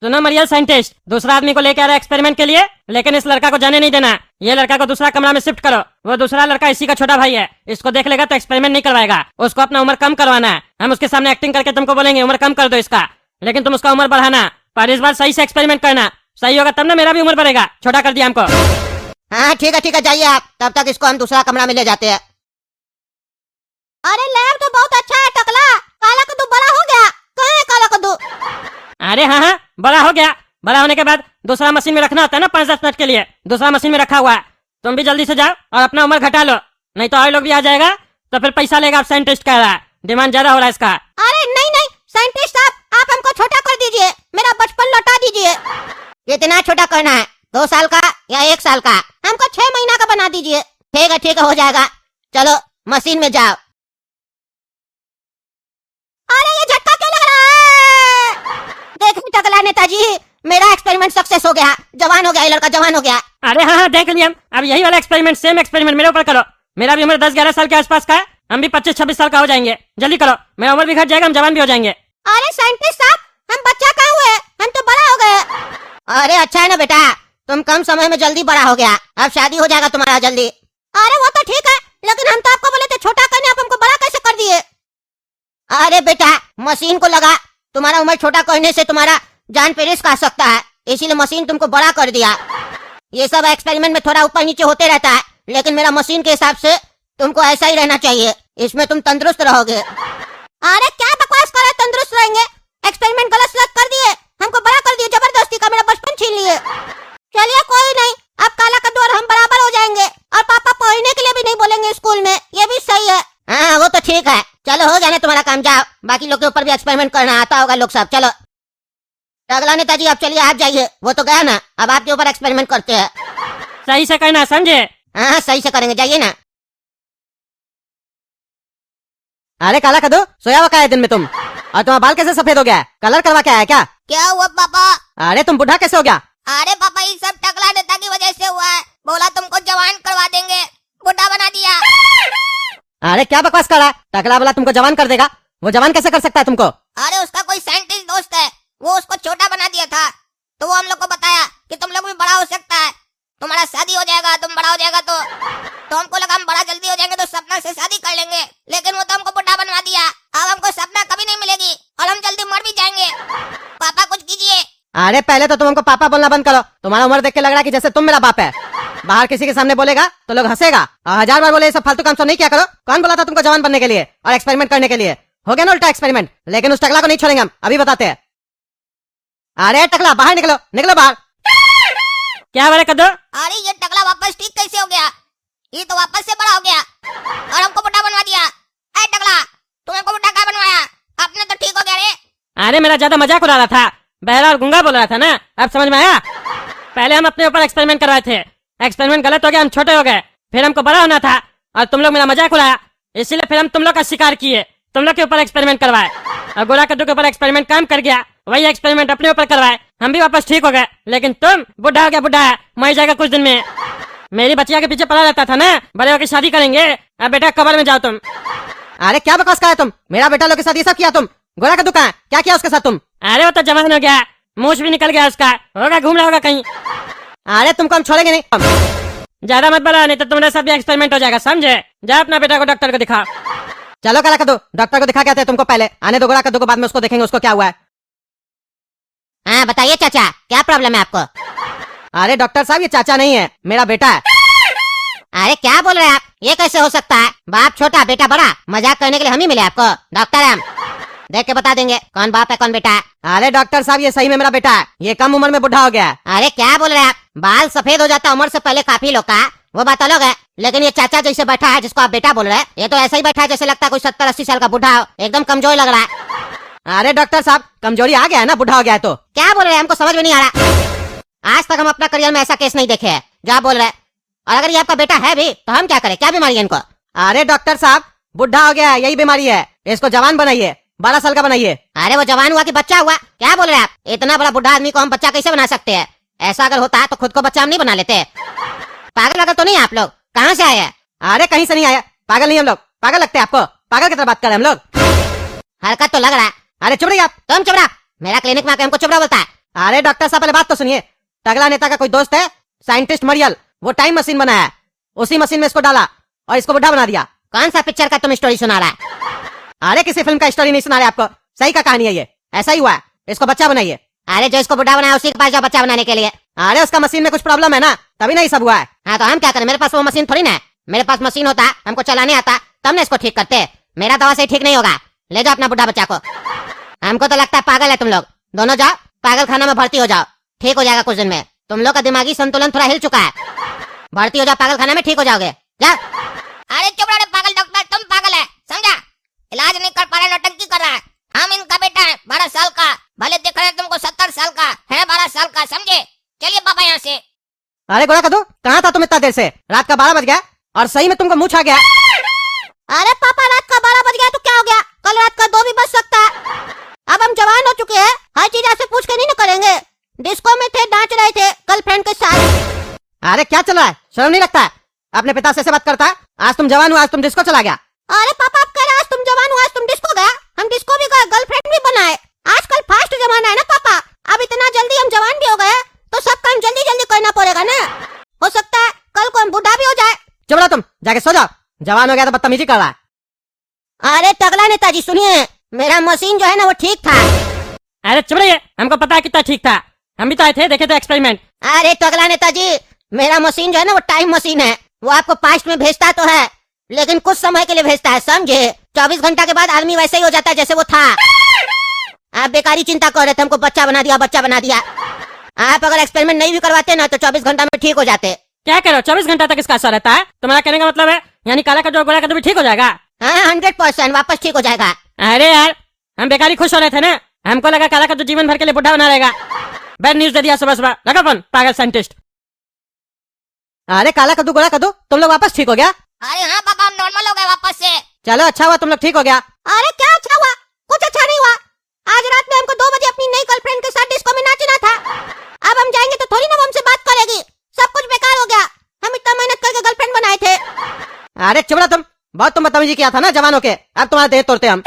सुनो मरियल साइंटिस्ट, दूसरा आदमी को लेके आ रहा है एक्सपेरिमेंट के लिए, लेकिन इस लड़का को जाने नहीं देना। ये लड़का को दूसरा कमरा में शिफ्ट करो। वो दूसरा लड़का इसी का छोटा भाई है, इसको देख लेगा तो एक्सपेरिमेंट नहीं करवाएगा। उसको अपना उम्र कम करवाना है। हम उसके सामने एक्टिंग करके तुमको बोलेंगे उम्र कम कर दो इसका, लेकिन तुम उसका उम्र बढ़ाना। पर इस बार सही से एक्सपेरिमेंट करना, सही होगा तब ना मेरा भी उम्र बढ़ेगा। छोटा कर दिया हमको। हाँ ठीक है, जाइए आप। तब तक इसको हम दूसरा कमरा में ले जाते हैं। अरे लैब तो बहुत अच्छा है टकला। काला कद्दू बड़ा हो गया। कहाँ है काला कद्दू? अरे हाँ, बड़ा हो गया। बड़ा होने के बाद दूसरा मशीन में रखना होता है ना 5-10 मिनट के लिए। दूसरा मशीन में रखा हुआ है। तुम भी जल्दी से जाओ और अपना उम्र घटा लो, नहीं तो और लोग भी आ जाएगा तो फिर पैसा लेगा। आप साइंटिस्ट कह रहा है, डिमांड ज्यादा हो रहा है इसका। अरे नहीं साइंटिस्ट साहब, आप हमको छोटा कर दीजिए, मेरा बचपन लौटा दीजिए। कितना छोटा करना है? 2 साल का या 1 साल का? हमको 6 महीना का बना दीजिए। ठीक है, हो जाएगा। चलो मशीन में जाओ। अरे ये झटका क्यों लग रहा है? देखिए टकला नेताजी, मेरा एक्सपेरिमेंट सक्सेस हो गया। जवान हो गया ये लड़का, जवान हो गया। अरे हाँ, देख लिया। अब यही वाला एक्सपेरिमेंट, सेम एक्सपेरिमेंट मेरे ऊपर करो। मेरा भी उम्र 10-11 साल के आसपास का है। हम भी 25-26 साल का हो जाएंगे। जल्दी करो, मेरा उम्र भी घट जाएगा, हम जवान भी हो जाएंगे। अरे साइंटिस्ट साहब, हम बच्चा कहाँ हुए? हम तो बड़ा हो गए। अरे अच्छा है ना बेटा, तुम कम समय में जल्दी बड़ा हो गया। अब शादी हो जाएगा तुम्हारा जल्दी। अरे वो तो ठीक है, लेकिन हम तो आपको बोले थे छोटा करने, आप हमको बड़ा कैसे कर दिए? अरे बेटा, मशीन को लगा तुम्हारा उम्र छोटा करने से तुम्हारा जान पे रिस्क आ सकता है, इसीलिए मशीन तुमको बड़ा कर दिया। ये सब एक्सपेरिमेंट में थोड़ा ऊपर नीचे होते रहता है, लेकिन मेरा मशीन के हिसाब से तुमको ऐसा ही रहना चाहिए। इसमें तुम तंदुरुस्त रहोगे। अरे क्या बकवास कर रहे, तंदुरुस्त रहेंगे? एक्सपेरिमेंट गलत सलत कर दिए, हमको बड़ा कर दिए जबरदस्ती का, मेरा बचपन छीन लिए। चलिए कोई नहीं, अब काला कद्दू और हम बराबर हो जाएंगे, और पापा पढ़ने के लिए भी नहीं बोलेंगे स्कूल में। ये भी सही है। हाँ वो तो ठीक है। चलो हो गया ना तुम्हारा काम, जाओ। बाकी लोग के ऊपर भी एक्सपेरिमेंट करना आता होगा लोग सब। चलो टकला नेताजी, आप चलिए, आप जाइए। वो तो गया ना, अब आपके ऊपर एक्सपेरिमेंट करते हैं। सही से करना, समझे? हाँ सही से करेंगे, जाइए ना। अरे काला कद्दू, सोया हुआ क्या है दिन में तुम? और तुम्हारा बाल कैसे सफेद हो गया है? कलर करवा के आया क्या? क्या हुआ पापा? अरे तुम बुढ़ा कैसे हो गया? अरे पापा, ये सब टकला नेता की वजह से हुआ है। बोला तुमको जवान करवा देंगे, बुढ़ा बना दिया। अरे क्या बकवास कर रहा है? टकला वाला तुमको जवान कर देगा? वो जवान कैसे कर सकता है तुमको? अरे उसका कोई साइंटिस्ट दोस्त है, वो उसको छोटा बना दिया था, तो वो हम लोग को बताया कि तुम लोग भी बड़ा हो सकता है, तुम्हारा शादी हो जाएगा, तुम बड़ा हो जाएगा। तो हमको लगा हम बड़ा जल्दी हो जाएंगे तो सपना से शादी कर लेंगे, लेकिन वो तो हमको बुढ़ा बनवा दिया। अब हमको सपना कभी नहीं मिलेगी और हम जल्दी मर भी जाएंगे। पापा कुछ कीजिए। अरे पहले तो तुम हमको पापा बोलना बंद करो। तुम्हारा उम्र देख के लग रहा है कि जैसे तुम मेरा बाप है। बाहर किसी के सामने बोलेगा तो लोग हंसेगा, और 1000 बार बोले ये सब फालतू काम सब नहीं किया करो। कौन बोला था तुमको जवान बनने के लिए और एक्सपेरिमेंट करने के लिए? हो गया ना उल्टा एक्सपेरिमेंट, लेकिन उस टकला को नहीं छोड़ेंगे हम, अभी बताते हैं। अरे टकला बाहर निकलो, निकलो बाहर। क्या बड़े कद्दू? अरे ये टकला वापस ठीक कैसे हो गया? ये तो वापस से बड़ा हो गया और हमको बुढ़ा बनवा दिया। अरे टकला, तुमने को बुढ़ा क्या बनवाया? आपने तो ठीक हो गया रे। अरे मेरा ज्यादा मजाक उड़ा रहा था, बहरा और गुंगा बोल रहा था ना, अब समझ में आया? पहले हम अपने ऊपर एक्सपेरिमेंट करवाए थे, एक्सपेरिमेंट गलत हो गया, हम छोटे हो गए, फिर हमको बड़ा होना था और तुम लोग मेरा मजाक उड़ाया, इसीलिए फिर हम तुम लोग का शिकार किए, तुम लोग के ऊपर एक्सपेरिमेंट करवाए। और गोला कद्दू के ऊपर एक्सपेरिमेंट काम कर गया, वही एक्सपेरिमेंट अपने ऊपर करवाए, हम भी वापस ठीक हो गए। लेकिन तुम बुढ़ा हो गया, बुढ़ा है, मर जाएगा कुछ दिन में। मेरी बच्चिया के पीछे पड़ा रहता था ना, बड़े होकर शादी करेंगे। अब बेटा कब्र में जाओ तुम। अरे क्या बकवास कर रहे तुम? मेरा बेटा लोग के साथ ये सब किया तुम? गोला कद्दू कहाँ है? क्या किया उसके साथ तुम? अरे वो तो जवान हो गया, मूछ भी निकल गया उसका, होगा घूम रहा होगा कहीं। अरे तुमको हम छोड़ेंगे नहीं। ज्यादा मत बोला, नहीं तो तुम्हारे साथ भी एक्सपेरिमेंट हो जाएगा, समझे? जा अपना बेटा को डॉक्टर को दिखा। चलो काला कद्दू, डॉक्टर को दिखा के आते हैं तुमको। पहले आने दो गोला कद्दू को, बाद में उसको देखेंगे उसको क्या हुआ है। हाँ बताइए चाचा, क्या प्रॉब्लम है आपको? अरे डॉक्टर साहब, ये चाचा नहीं है, मेरा बेटा है। अरे क्या बोल रहे हैं आप? ये कैसे हो सकता है? बाप छोटा बेटा बड़ा, मजाक करने के लिए हम ही मिले आपको? डॉक्टर है हम, देख के बता देंगे कौन बाप है कौन बेटा है। अरे डॉक्टर साहब, ये सही में मेरा बेटा है, ये कम उम्र में बुढ़ा हो गया है। अरे क्या बोल रहे हैं आप? बाल सफेद हो जाता उम्र से पहले काफी लोग का, वो बात अलग है, लेकिन ये चाचा जैसे बैठा है जिसको आप बेटा बोल रहे हैं, ये तो ऐसा ही बैठा है जैसे लगता है कोई 70-80 साल का बुढ़ा हो, एकदम कमजोर लग रहा है। अरे डॉक्टर साहब, कमजोरी आ गया है ना, बुढ़ा हो गया है तो। क्या बोल रहे हैं? हमको समझ में नहीं आ रहा। आज तक हम अपना करियर में ऐसा केस नहीं देखे है जो आप बोल रहे हैं। और अगर ये आपका बेटा है भी तो हम क्या करें? क्या बीमारी है इनको? अरे डॉक्टर साहब, बुढ़ा हो गया है, यही बीमारी है, इसको जवान बनाइए, 12 साल का बनाइए। अरे वो जवान हुआ कि बच्चा हुआ? क्या बोल रहे हैं आप? इतना बड़ा बुढ़ा आदमी को हम बच्चा कैसे बना सकते हैं? ऐसा अगर होता है तो खुद को बच्चा हम नहीं बना लेते। पागल वागल तो नहीं आप लोग? कहाँ से आए हैं? अरे कहीं से नहीं आया, पागल नहीं हम लोग। पागल लगते हैं आपको? पागल की तरह बात कर रहे हैं हम लोग। हरकत तो लग रहा है। अरे चुप रहिए आप। तुम चुप रहा। मेरा क्लिनिक में आके हमको चुप रहा बोलता है। अरे डॉक्टर साहब पहले बात तो सुनिए। टगला नेता का कोई दोस्त है साइंटिस्ट मरियल, वो टाइम मशीन बनाया है, उसी मशीन में इसको डाला और इसको बुढ़ा बना दिया। कौन सा पिक्चर का तुम स्टोरी सुना रहा है? अरे किसी फिल्म का स्टोरी नहीं सुना रहे आपको, सही का कहानी है ये, ऐसा ही हुआ है। इसको बच्चा बनाइए। अरे जो इसको बुढ़ा बनाया उसी के पास जाओ बच्चा बनाने के लिए। अरे उसका मशीन में कुछ प्रॉब्लम है ना, तभी नहीं सब हुआ है। हाँ तो हम क्या करें, मेरे पास वो मशीन थोड़ी ना है। मेरे पास मशीन होता, हमको चलाने आता, तब ना इसको ठीक करते। मेरा दवा से ठीक नहीं होगा। ले जाओ अपना बुढ़ा बच्चा को। हमको तो लगता है पागल है तुम लोग दोनों। जाओ पागल खाना में भर्ती हो जाओ, ठीक हो जाएगा कुछ दिन में। तुम लोग का दिमागी संतुलन थोड़ा हिल चुका है। भर्ती हो जाओ पागल खाना में, ठीक हो जाओगे। जा। अरे चुप रहो पागल डॉक्टर, तुम पागल है समझा। इलाज नहीं कर पा रहे, नौटंकी कर रहा है। हम इनका बेटा है 12 साल का, भले दिख रहे हैं तुमको 70 साल का है, 12 साल का समझे। चलिए पापा यहाँ से। अरे गोरा कदू कहाँ था तुम इतना देर से? रात का 12 बज गया और सही में तुमको मुंह छा गया। अरे पापा रात का 12 बज गया तो क्या हो गया, कल रात का 2 भी बज सकता है। अब हम जवान हो चुके हैं, हर चीज ऐसे पूछ के नहीं ना करेंगे। डिस्को में थे, नाच रहे थे गर्लफ्रेंड के साथ। अरे क्या चल रहा है, शर्म नहीं लगता है? अपने पिता से ऐसे बात करता है? आज तुम जवान हो, आज तुम डिस्को चला गया। अरे पापा आप कह रहे हैं आज तुम जवान हो, आज तुम डिस्को गया। हम डिस्को भी गए, गर्लफ्रेंड भी बनाए। आजकल फास्ट जमाना है ना पापा, अब इतना जल्दी हम जवान भी हो गए तो सब काम जल्दी जल्दी करना पड़ेगा ना। हो सकता है कल को हम बुढ़ा भी हो जाए। चुप रहो तुम, जाके सो जाओ। जवान हो गया तो बदतमीजी कर रहा है। अरे टगला नेताजी सुनिए, मेरा मशीन जो है ना वो ठीक था। अरे चुप रहिए, हमको पता है कितना ठीक था, हम भी तो आए थे, देखे थे एक्सपेरिमेंट। अरे टगला नेताजी, मेरा मशीन जो है ना वो टाइम मशीन है। वो आपको पास्ट में भेजता तो है लेकिन कुछ समय के लिए भेजता है, समझे। 24 घंटा के बाद आदमी वैसे ही हो जाता है जैसे वो था। आप बेकारी चिंता कर रहे थे, हमको बच्चा बना दिया, बच्चा बना दिया। आप अगर एक्सपेरिमेंट नहीं भी करवाते ना तो 24 घंटा में ठीक हो जाते। क्या करो 24 घंटा तक इसका असर रहता है? तुम्हारा कहने का मतलब है यानी काला का जो गोरा का जो भी ठीक हो जाएगा? हाँ 100% वापस ठीक हो जाएगा। अरे यार हम बेकारी खुश हो रहे थे ना, हमको लगा काला का जो जीवन भर के लिए बुढ़ा बना रहेगा। बैड न्यूज दे दिया सुबह सुबह, लगा फोन पागल साइंटिस्ट। अरे काला कद्दू गोरा कद्दू तुम लोग वापस ठीक हो गया? अरे हाँ पापा हम नॉर्मल हो गए वापस से। चलो अच्छा हुआ तुम लोग ठीक हो गया। अरे क्या अच्छा हुआ, कुछ अच्छा नहीं हुआ। आज रात में हमको 2 बजे अपनी नई गर्लफ्रेंड के साथ डिस्को में नाचना था। अब हम जाएंगे तो थोड़ी ना वो हमसे बात करेगी, सब कुछ बेकार हो गया। हम इतना मेहनत करके गर्लफ्रेंड बनाए थे। अरे चुप रहो तुम, बहुत तुम बदतमीजी किया था ना जवानों के, अब तुम्हारा देह तोड़ते हम।